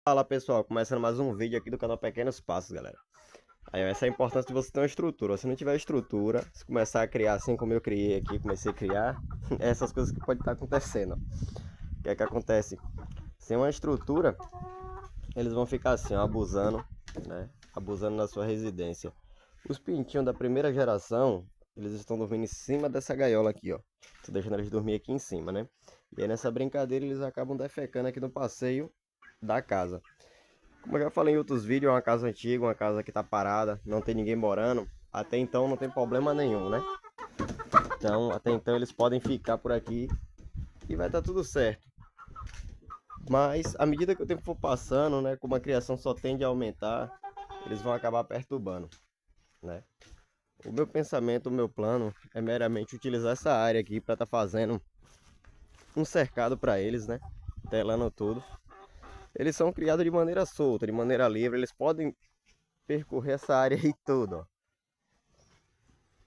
Fala pessoal, começando mais um vídeo aqui do canal Pequenos Passos, galera. Aí essa é a importância de você ter uma estrutura. Se não tiver estrutura, se começar a criar assim como eu criei aqui, comecei a criar, essas coisas que pode estar acontecendo. O que é que acontece? Sem uma estrutura, eles vão ficar assim, ó, abusando, né? Abusando na sua residência. Os pintinhos da primeira geração, eles estão dormindo em cima dessa gaiola aqui, ó. Tô deixando eles dormir aqui em cima, né? E aí nessa brincadeira eles acabam defecando aqui no passeio da casa. Como eu já falei em outros vídeos, é uma casa antiga, uma casa que tá parada, não tem ninguém morando. Até então não tem problema nenhum, né? Então, até então eles podem ficar por aqui e vai estar tudo certo. Mas à medida que o tempo for passando, né, como a criação só tende a aumentar, eles vão acabar perturbando, né? O meu pensamento, o meu plano é meramente utilizar essa área aqui para estar fazendo um cercado para eles, né? Telando tudo. Eles são criados de maneira solta, de maneira livre, eles podem percorrer essa área aí toda, ó.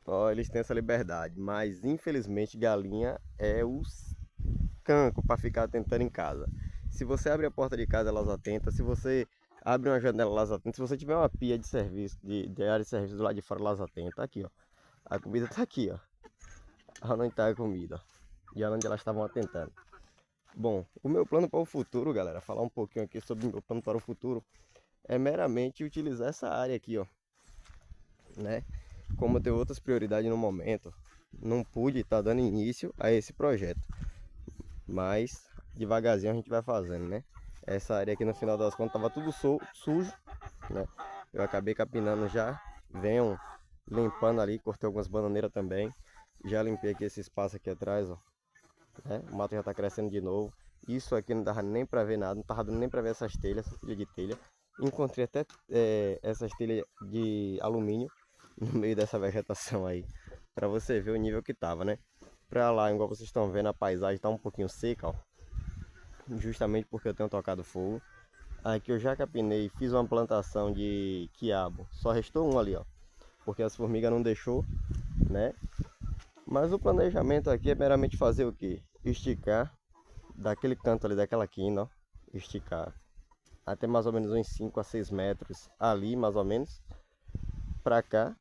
Ó, eles têm essa liberdade, mas infelizmente galinha é os cancro para ficar tentando em casa. Se você abre a porta de casa, elas atentam. Se você abre uma janela, elas atentam. Se você tiver uma pia de serviço, de área de serviço do lado de fora, elas atentam. Tá aqui, ó. A comida tá aqui, ó. Onde tá a comida. E onde elas estavam atentando. Bom, o meu plano para o futuro, galera, falar um pouquinho aqui sobre o meu plano para o futuro, é meramente utilizar essa área aqui, ó, né? Como eu tenho outras prioridades no momento, não pude estar dando início a esse projeto. Mas devagarzinho a gente vai fazendo, né? Essa área aqui no final das contas tava tudo sujo, né? Eu acabei capinando já, venho limpando ali, cortei algumas bananeiras também. Já limpei aqui esse espaço aqui atrás, ó, né? O mato já tá crescendo de novo. Isso aqui não dava nem pra ver nada, não tava dando nem pra ver essas telhas, essa telha de telha. Encontrei até essas telhas de alumínio no meio dessa vegetação aí, pra você ver o nível que tava, né? Pra lá, igual vocês estão vendo, a paisagem tá um pouquinho seca, ó, justamente porque eu tenho tocado fogo. Aqui eu já capinei, fiz uma plantação de quiabo, só restou um ali, ó, porque as formigas não deixou, né? Mas o planejamento aqui é meramente fazer o que? Esticar daquele canto ali, daquela quina, ó, esticar até mais ou menos uns 5 a 6 metros ali, mais ou menos, pra cá.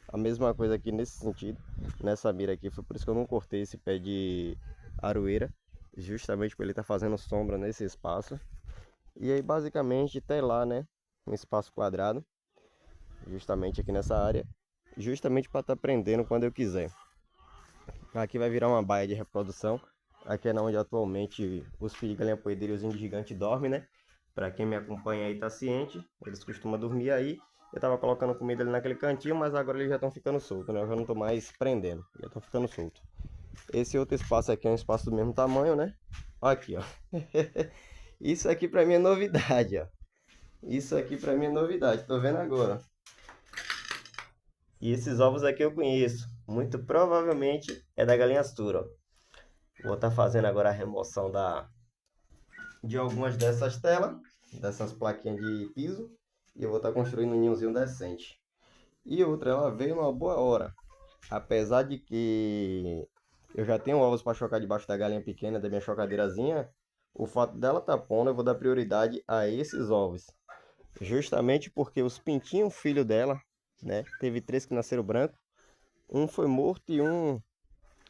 A mesma coisa aqui nesse sentido, nessa mira aqui, foi por isso que eu não cortei esse pé de aroeira, justamente para ele estar fazendo sombra nesse espaço. E aí basicamente telar, né, um espaço quadrado, justamente aqui nessa área, justamente para estar prendendo quando eu quiser. Aqui vai virar uma baia de reprodução, aqui é onde atualmente os filhos de galinha poedeira e os índios gigantes dormem, né? Para quem me acompanha aí tá ciente, eles costumam dormir aí. Eu tava colocando comida ali naquele cantinho, mas agora eles já estão ficando soltos, né? Eu já não tô mais prendendo, já estão ficando soltos. Esse outro espaço aqui é um espaço do mesmo tamanho, né? Aqui, ó. Isso aqui pra mim é novidade, ó. Isso aqui pra mim é novidade, tô vendo agora. E esses ovos aqui eu conheço. Muito provavelmente é da galinha astura, ó. Vou estar fazendo agora a remoção de algumas dessas telas, dessas plaquinhas de piso. E eu vou estar construindo um ninhozinho decente. E outra, ela veio numa boa hora. Apesar de que eu já tenho ovos para chocar debaixo da galinha pequena, da minha chocadeirazinha, o fato dela estar pondo, eu vou dar prioridade a esses ovos. Justamente porque os pintinhos, filho dela, né? Teve três que nasceram branco. Um foi morto e um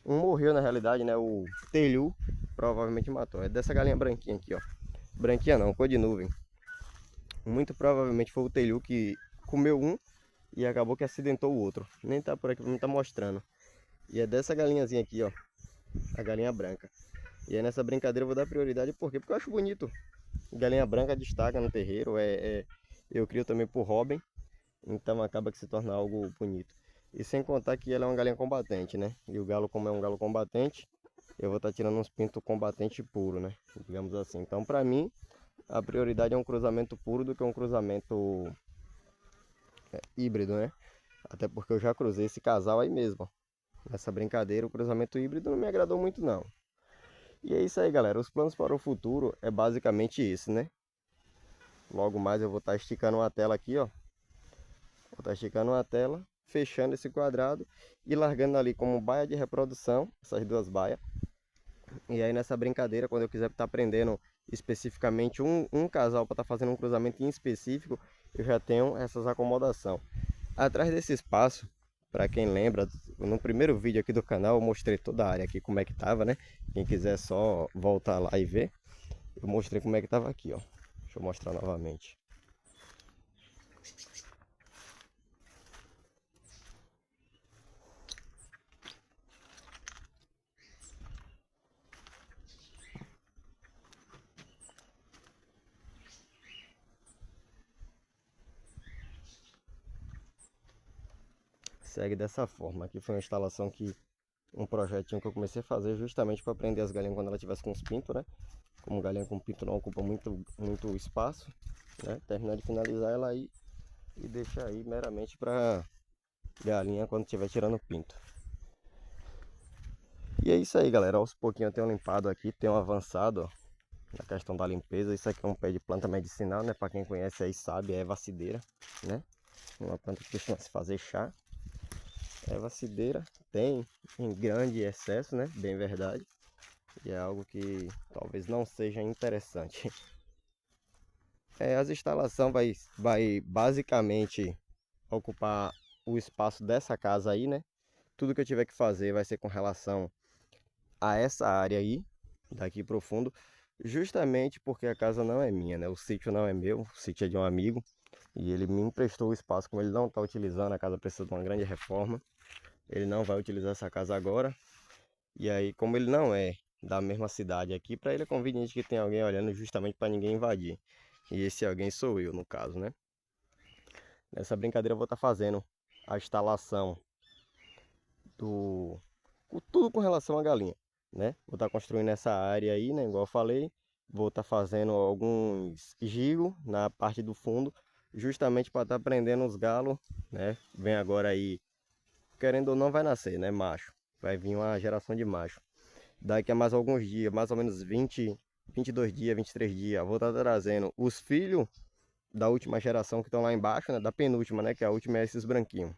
morreu na realidade, né? O telhu provavelmente matou. É dessa galinha branquinha aqui, ó. Branquinha não, cor de nuvem. Muito provavelmente foi o telhu que comeu um e acabou que acidentou o outro. Nem tá por aqui pra mim tá mostrando. E é dessa galinhazinha aqui, ó. A galinha branca. E aí nessa brincadeira eu vou dar prioridade por quê? Porque eu acho bonito. Galinha branca destaca no terreiro. Eu crio também por Robin. Então acaba que se torna algo bonito. E sem contar que ela é uma galinha combatente, né? E o galo, como é um galo combatente, eu vou estar tirando uns pintos combatente puro, né? Digamos assim. Então, para mim, a prioridade é um cruzamento puro do que um cruzamento híbrido, né? Até porque eu já cruzei esse casal aí mesmo. Nessa brincadeira, o cruzamento híbrido não me agradou muito, não. E é isso aí, galera. Os planos para o futuro é basicamente isso, né? Logo mais eu vou estar esticando uma tela aqui, ó. Vou estar esticando uma tela, fechando esse quadrado e largando ali como baia de reprodução, essas duas baias. E aí nessa brincadeira, quando eu quiser estar prendendo especificamente um casal para estar fazendo um cruzamento em específico, eu já tenho essas acomodação. Atrás desse espaço, para quem lembra, no primeiro vídeo aqui do canal eu mostrei toda a área aqui como é que tava, né? Quem quiser só voltar lá e ver, eu mostrei como é que tava aqui, ó. Deixa eu mostrar novamente. Segue dessa forma. Aqui foi uma instalação um projetinho que eu comecei a fazer justamente para prender as galinhas quando ela tivesse com os pintos, né? Como galinha com pinto não ocupa muito espaço, né? Terminar de finalizar ela aí e deixar aí meramente para galinha quando estiver tirando pinto. E é isso aí, galera. Aos pouquinhos eu tenho limpado aqui, tenho avançado, ó, na questão da limpeza. Isso aqui é um pé de planta medicinal, né? Para quem conhece aí sabe, é ervacideira, né? Uma planta que costuma se fazer chá. Ervacideira tem em grande excesso, né? Bem verdade. E é algo que talvez não seja interessante. As instalações vai basicamente ocupar o espaço dessa casa aí, né? Tudo que eu tiver que fazer vai ser com relação a essa área aí, daqui pro fundo, justamente porque a casa não é minha, né? O sítio não é meu, o sítio é de um amigo e ele me emprestou o espaço, como ele não está utilizando, a casa precisa de uma grande reforma. Ele não vai utilizar essa casa agora. E aí, como ele não é da mesma cidade aqui, para ele é conveniente que tenha alguém olhando justamente para ninguém invadir. E esse alguém sou eu, no caso, né? Nessa brincadeira eu vou estar fazendo a instalação tudo com relação à galinha, né? Vou estar construindo essa área aí, né? Igual eu falei. Vou estar fazendo alguns gigos na parte do fundo, justamente para estar prendendo os galos, né? Vem agora aí, querendo ou não vai nascer, né? Macho. Vai vir uma geração de macho. Daqui a mais alguns dias, mais ou menos 22 dias, 23 dias, vou estar trazendo os filhos da última geração que estão lá embaixo, né? Da penúltima, né? Que a última é esses branquinhos.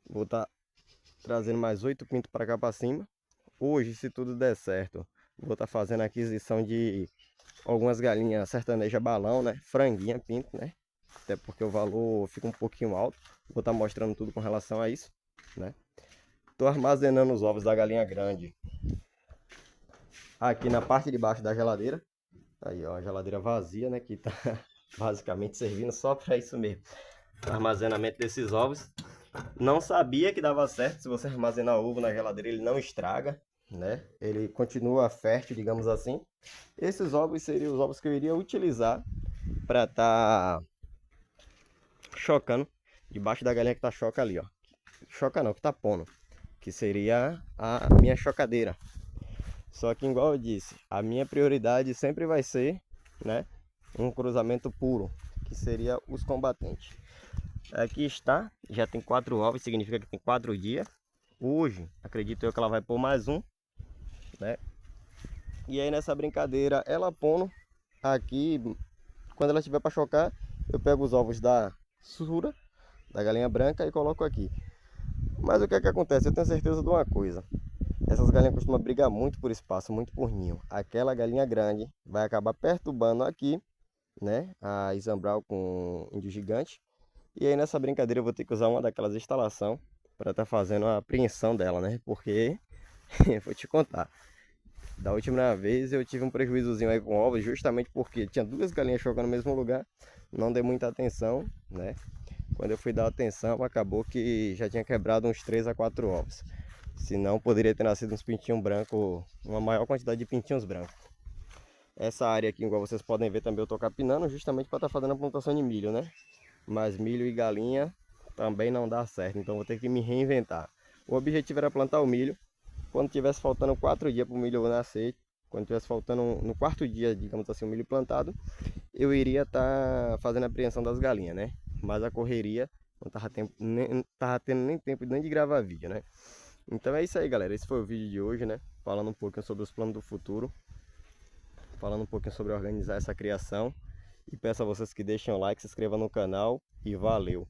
Vou estar trazendo mais 8 pintos para cá para cima. Hoje, se tudo der certo, vou estar fazendo a aquisição de algumas galinhas sertaneja balão, né? Franguinha, pinto, né? Até porque o valor fica um pouquinho alto. Vou estar mostrando tudo com relação a isso, né? Estou armazenando os ovos da galinha grande aqui na parte de baixo da geladeira. Aí, ó, a geladeira vazia, né? Que tá basicamente servindo só para isso mesmo. Armazenamento desses ovos. Não sabia que dava certo. Se você armazenar ovo na geladeira, ele não estraga, né? Ele continua fértil, digamos assim. Esses ovos seriam os ovos que eu iria utilizar para estar chocando debaixo da galinha que tá choca ali, ó. Choca não, que tá pondo. Que seria a minha chocadeira. Só que, igual eu disse, a minha prioridade sempre vai ser, né, um cruzamento puro, que seria os combatentes. Aqui está, já tem 4 ovos, significa que tem 4 dias. Hoje, acredito eu que ela vai pôr mais um, né? E aí nessa brincadeira, ela pondo aqui, quando ela estiver para chocar, eu pego os ovos da sura, da galinha branca e coloco aqui. Mas o que é que acontece? Eu tenho certeza de uma coisa. Essas galinhas costumam brigar muito por espaço, muito por ninho. Aquela galinha grande vai acabar perturbando aqui, né? A Isambral com índio gigante. E aí nessa brincadeira eu vou ter que usar uma daquelas instalações para estar fazendo a apreensão dela, né? Porque, vou te contar, da última vez eu tive um prejuízozinho aí com ovos, justamente porque tinha 2 galinhas chocando no mesmo lugar. Não dei muita atenção, né? Quando eu fui dar atenção, acabou que já tinha quebrado uns 3 a 4 ovos. Senão poderia ter nascido uns pintinhos brancos, uma maior quantidade de pintinhos brancos. Essa área aqui, igual vocês podem ver, também eu tô capinando justamente para estar fazendo a plantação de milho, né? Mas milho e galinha também não dá certo, então vou ter que me reinventar. O objetivo era plantar o milho. Quando tivesse faltando 4 dias para o milho nascer, quando tivesse faltando no 4º dia, digamos assim, o milho plantado, eu iria estar fazendo a apreensão das galinhas, né? Mas a correria não tava tendo nem tempo nem de gravar vídeo, né? Então é isso aí, galera. Esse foi o vídeo de hoje, né? Falando um pouquinho sobre os planos do futuro. Falando um pouquinho sobre organizar essa criação. E peço a vocês que deixem o like, se inscrevam no canal. E valeu!